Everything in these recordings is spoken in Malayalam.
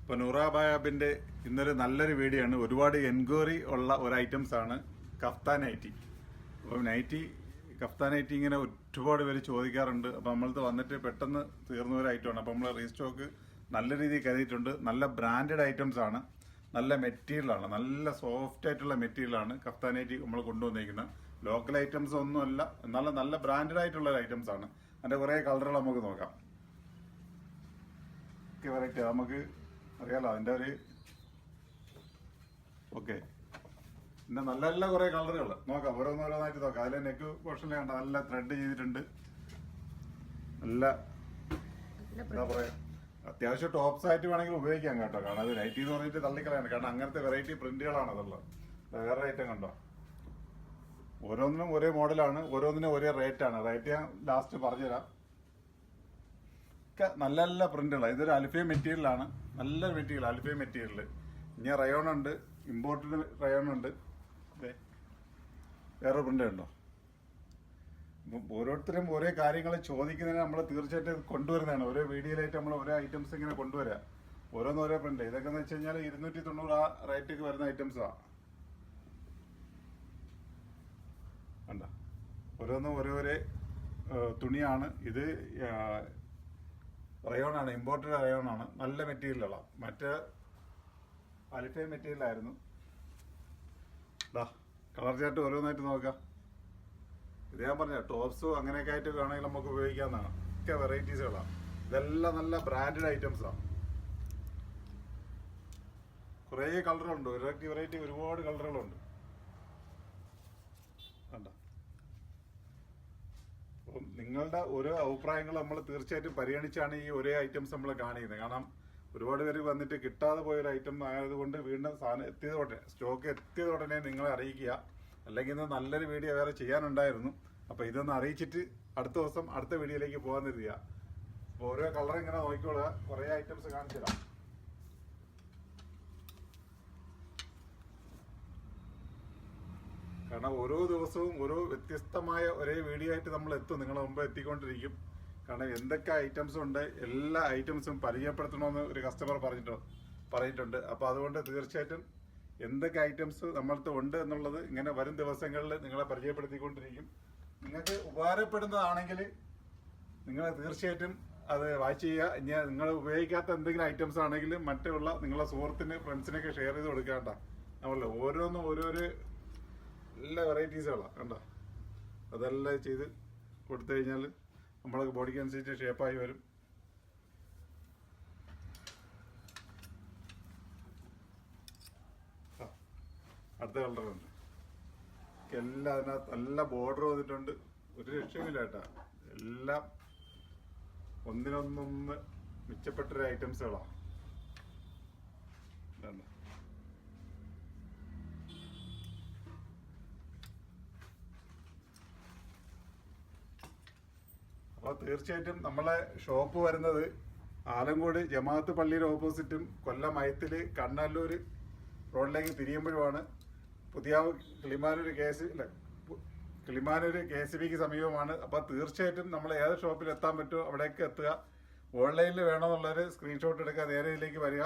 ഇപ്പോൾ നൂറാബായാബിൻ്റെ ഇന്നൊരു നല്ലൊരു വീഡിയോ ആണ്. ഒരുപാട് എൻക്വയറി ഉള്ള ഒരു ഐറ്റംസ് ആണ് കഫ്താൻ നൈറ്റി. അപ്പോൾ കഫ്താൻ നൈറ്റി ഇങ്ങനെ ഒരുപാട് പേര് ചോദിക്കാറുണ്ട്. അപ്പോൾ നമ്മളത് വന്നിട്ട് പെട്ടെന്ന് തീർന്ന ഒരു ഐറ്റമാണ്. അപ്പോൾ നമ്മൾ റീസ്റ്റോക്ക് നല്ല രീതിയിൽ കരുതിയിട്ടുണ്ട്. നല്ല ബ്രാൻഡഡ് ഐറ്റംസ് ആണ്, നല്ല മെറ്റീരിയലാണ്, നല്ല സോഫ്റ്റ് ആയിട്ടുള്ള മെറ്റീരിയലാണ് കഫ്താൻ നൈറ്റി നമ്മൾ കൊണ്ടുവന്നിരിക്കുന്നത്. ലോക്കൽ ഐറ്റംസ് ഒന്നുമല്ല, എന്നാലും നല്ല ബ്രാൻഡഡ് ആയിട്ടുള്ള ഐറ്റംസ് ആണ്. അതിൻ്റെ കുറേ കളറുകൾ നമുക്ക് നോക്കാം. ഒക്കെ വെറൈറ്റി നമുക്ക് അറിയാലോ അതിൻ്റെ ഒരു ഓക്കെ. പിന്നെ നല്ല നല്ല കുറേ കളറുകൾ നോക്കാം, ഓരോന്നോരോന്നായിട്ട് നോക്കാം. അതിലെ നെക്ക് പോർഷനിൽ കണ്ട നല്ല ത്രെഡ് ചെയ്തിട്ടുണ്ട്. നല്ല എന്താ പറയാ, അത്യാവശ്യം ടോപ്സ് ആയിട്ട് വേണമെങ്കിൽ ഉപയോഗിക്കാം കേട്ടോ. കാരണം അത് നൈറ്റി എന്ന് പറഞ്ഞിട്ട് തള്ളിക്കളയാണ്. കാരണം അങ്ങനത്തെ വെറൈറ്റി പ്രിന്റുകളാണ് അതുള്ളത്. വേറെ ഐറ്റം കണ്ടോ, ഓരോന്നിനും ഒരേ മോഡലാണ്, ഓരോന്നിനും ഒരേ റേറ്റാണ്. റേറ്റ് ഞാൻ ലാസ്റ്റ് പറഞ്ഞുതരാം. ഒക്കെ നല്ല നല്ല പ്രിന്റുകളാണ്. ഇതൊരു അൽഫൈ മെറ്റീരിയലാണ്, നല്ലൊരു മെറ്റീരിയൽ, അൽഫൈ മെറ്റീരിയൽ. ഇനി റയോൺ ഉണ്ട്, ഇമ്പോർട്ടഡ് റയോൺ ഉണ്ട്. വേറെ പ്രിന്റ് ഉണ്ടോ? അപ്പം ഓരോരുത്തരും ഓരോ കാര്യങ്ങൾ ചോദിക്കുന്നതിന് നമ്മൾ തീർച്ചയായിട്ടും കൊണ്ടുവരുന്നതാണ്. ഓരോ വീഡിയോയിലായിട്ട് നമ്മൾ ഓരോ ഐറ്റംസ് ഇങ്ങനെ കൊണ്ടുവരാം. ഓരോന്നോരോ പ്രിന്റ്. ഇതൊക്കെ എന്ന് വെച്ച് കഴിഞ്ഞാൽ 290 ആ റേറ്റൊക്കെ വരുന്ന ഐറ്റംസാണ്. കണ്ട, ഓരോന്നും ഓരോരോ തുണിയാണ്. ഇത് റയോണാണ്, ഇമ്പോർട്ടഡ് റയോണാണ്. നല്ല മെറ്റീരിയലാണ്. മറ്റേ അലിഫൈ മെറ്റീരിയലായിരുന്നു. കളർ ചാർട്ട് ഓരോന്നായിട്ട് നോക്കാം. ഇത് ഞാൻ പറഞ്ഞ ടോപ്സും അങ്ങനെയൊക്കെ ആയിട്ട് വേണമെങ്കിൽ നമുക്ക് ഉപയോഗിക്കാവുന്നതാണ്. ഒക്കെ വെറൈറ്റീസുകളാണ്. ഇതെല്ലാം നല്ല ബ്രാൻഡഡ് ഐറ്റംസാണ്. കുറേ കളറുണ്ട്, വെറൈറ്റി ഒരുപാട് കളറുകളുണ്ട്. കണ്ട, അപ്പം നിങ്ങളുടെ ഓരോ അഭിപ്രായങ്ങൾ നമ്മൾ തീർച്ചയായിട്ടും പരിഗണിച്ചാണ് ഈ ഒരേ ഐറ്റംസ് നമ്മൾ കാണിക്കുന്നത്. കാരണം ഒരുപാട് പേര് വന്നിട്ട് കിട്ടാതെ പോയൊരു ഐറ്റം ആയതുകൊണ്ട് വീണ്ടും സാധനം എത്തിയതോടെ, സ്റ്റോക്ക് എത്തിയതോടനെ നിങ്ങളെ അറിയിക്കുക. അല്ലെങ്കിൽ ഇന്ന് നല്ലൊരു വീഡിയോ വേറെ ചെയ്യാനുണ്ടായിരുന്നു. അപ്പോൾ ഇതൊന്ന് അറിയിച്ചിട്ട് അടുത്ത ദിവസം അടുത്ത വീഡിയോയിലേക്ക് പോകാൻ തരിക. അപ്പോൾ ഓരോ കളർ ഇങ്ങനെ നോക്കിക്കൊള്ളുക. കുറേ ഐറ്റംസ് കാണിച്ചു തരാം. കാരണം ഓരോ ദിവസവും ഓരോ വ്യത്യസ്തമായ ഒരേ വീഡിയോ ആയിട്ട് നമ്മൾ എത്തും, നിങ്ങളെ മുമ്പ് എത്തിക്കൊണ്ടിരിക്കും. കാരണം എന്തൊക്കെ ഐറ്റംസ് ഉണ്ട്, എല്ലാ ഐറ്റംസും പരിചയപ്പെടുത്തണമെന്ന് ഒരു കസ്റ്റമർ പറഞ്ഞിട്ടുണ്ട്. അപ്പോൾ അതുകൊണ്ട് തീർച്ചയായിട്ടും എന്തൊക്കെ ഐറ്റംസ് നമ്മളടുത്ത് ഉണ്ട് എന്നുള്ളത് ഇങ്ങനെ വരും ദിവസങ്ങളിൽ നിങ്ങളെ പരിചയപ്പെടുത്തിക്കൊണ്ടിരിക്കും. നിങ്ങൾക്ക് ഉപകാരപ്പെടുന്നതാണെങ്കിൽ നിങ്ങൾ തീർച്ചയായിട്ടും അത് വാച്ച് ചെയ്യുക. ഇനി നിങ്ങൾ ഉപയോഗിക്കാത്ത എന്തെങ്കിലും ഐറ്റംസ് ആണെങ്കിൽ മറ്റുള്ള നിങ്ങളെ സുഹൃത്തിന്, ഫ്രണ്ട്സിനൊക്കെ ഷെയർ ചെയ്ത് കൊടുക്കാണ്ട. നമ്മളല്ലേ ഓരോന്നും ഓരോരോ എല്ലാ വെറൈറ്റീസുകളാണ്. കണ്ടോ, അതെല്ലാം ചെയ്ത് കൊടുത്തു കഴിഞ്ഞാൽ നമ്മളെ ബോഡിക്ക് അനുസരിച്ച് ഷേപ്പായി വരും. അടുത്ത കളറുണ്ട്. എല്ലാം അതിനകത്ത് നല്ല ബോർഡർ വന്നിട്ടുണ്ട്. ഒരു രക്ഷയില്ല കേട്ടാ. എല്ലാം ഒന്നിനൊന്നൊന്ന് മിച്ചപ്പെട്ടൊരു ഐറ്റംസുകളാണ്. അപ്പോൾ തീർച്ചയായിട്ടും നമ്മളെ ഷോപ്പ് വരുന്നത് ആലങ്കോട് ജമാഅത്ത് പള്ളിയുടെ ഓപ്പോസിറ്റും കൊല്ലം മയത്തില് കണ്ണല്ലൂർ റോഡിലേക്ക് തിരിയുമ്പോഴുമാണ്. പുതിയ കിളിമാനൂർ KCBക്ക് സമീപമാണ്. അപ്പോൾ തീർച്ചയായിട്ടും നമ്മൾ ഏത് ഷോപ്പിൽ എത്താൻ പറ്റുമോ അവിടേക്ക് എത്തുക. ഓൺലൈനിൽ വേണമെന്നുള്ളൊരു സ്ക്രീൻഷോട്ട് എടുക്കുക, നേരെ ഇതിലേക്ക് വരിക.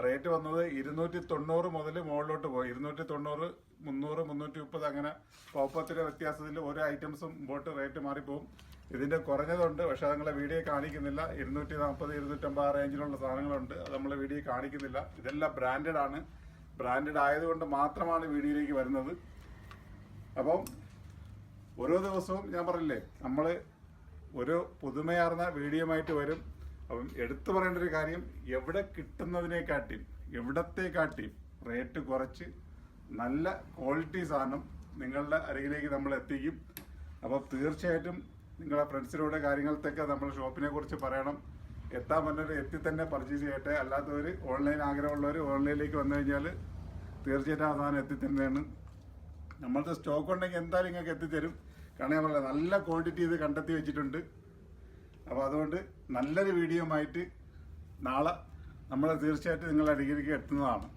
റേറ്റ് വന്നത് 290 മുതൽ മുകളിലോട്ട് പോയി. 290, 300, 330 അങ്ങനെ കോപ്പത്തിൻ്റെ വ്യത്യാസത്തിൽ ഓരോ ഐറ്റംസും മുമ്പോട്ട് റേറ്റ് മാറിപ്പോവും. ഇതിൻ്റെ കുറഞ്ഞതുണ്ട്, പക്ഷെ അത് നിങ്ങളെ വീഡിയോ കാണിക്കുന്നില്ല. 240, 250 റേഞ്ചിലുള്ള സാധനങ്ങളുണ്ട്, അത് നമ്മളെ വീഡിയോ കാണിക്കുന്നില്ല. ഇതെല്ലാം ബ്രാൻഡഡ് ആണ്. ബ്രാൻഡഡ് ആയതുകൊണ്ട് മാത്രമാണ് വീഡിയോയിലേക്ക് വരുന്നത്. അപ്പം ഓരോ ദിവസവും ഞാൻ പറഞ്ഞില്ലേ, നമ്മൾ ഒരു പുതുമയാർന്ന വീഡിയോ ആയിട്ട് വരും. അപ്പം എടുത്തു പറയേണ്ട ഒരു കാര്യം, എവിടെ കിട്ടുന്നതിനെക്കാട്ടിയും എവിടത്തെക്കാട്ടിയും റേറ്റ് കുറച്ച് നല്ല ക്വാളിറ്റി സാധനം നിങ്ങളുടെ അരികിലേക്ക് നമ്മൾ എത്തിക്കും. അപ്പോൾ തീർച്ചയായിട്ടും നിങ്ങളുടെ ഫ്രണ്ട്സിനോട് കാര്യങ്ങൾക്കൊക്കെ നമ്മൾ ഷോപ്പിനെ കുറിച്ച് പറയണം. എത്താൻ പറ്റുന്നവർ എത്തി തന്നെ പർച്ചേസ് ചെയ്യട്ടെ. അല്ലാത്തവർ ഓൺലൈൻ ആഗ്രഹമുള്ളവർ ഓൺലൈനിലേക്ക് വന്നു കഴിഞ്ഞാൽ തീർച്ചയായിട്ടും ആ സാധനം എത്തിത്തന്നെയാണ്. നമ്മളത്തെ സ്റ്റോക്ക് ഉണ്ടെങ്കിൽ എന്തായാലും നിങ്ങൾക്ക് എത്തിത്തരും. കാരണം ഞാൻ പറഞ്ഞത് നല്ല ക്വാണ്ടിറ്റി ഇത് കണ്ടെത്തി വെച്ചിട്ടുണ്ട്. അപ്പോൾ അതുകൊണ്ട് നല്ലൊരു വീഡിയോ ആയിട്ട് നാളെ നമ്മൾ തീർച്ചയായിട്ടും നിങ്ങളുടെ അരികിലേക്ക് എത്തുന്നതാണ്.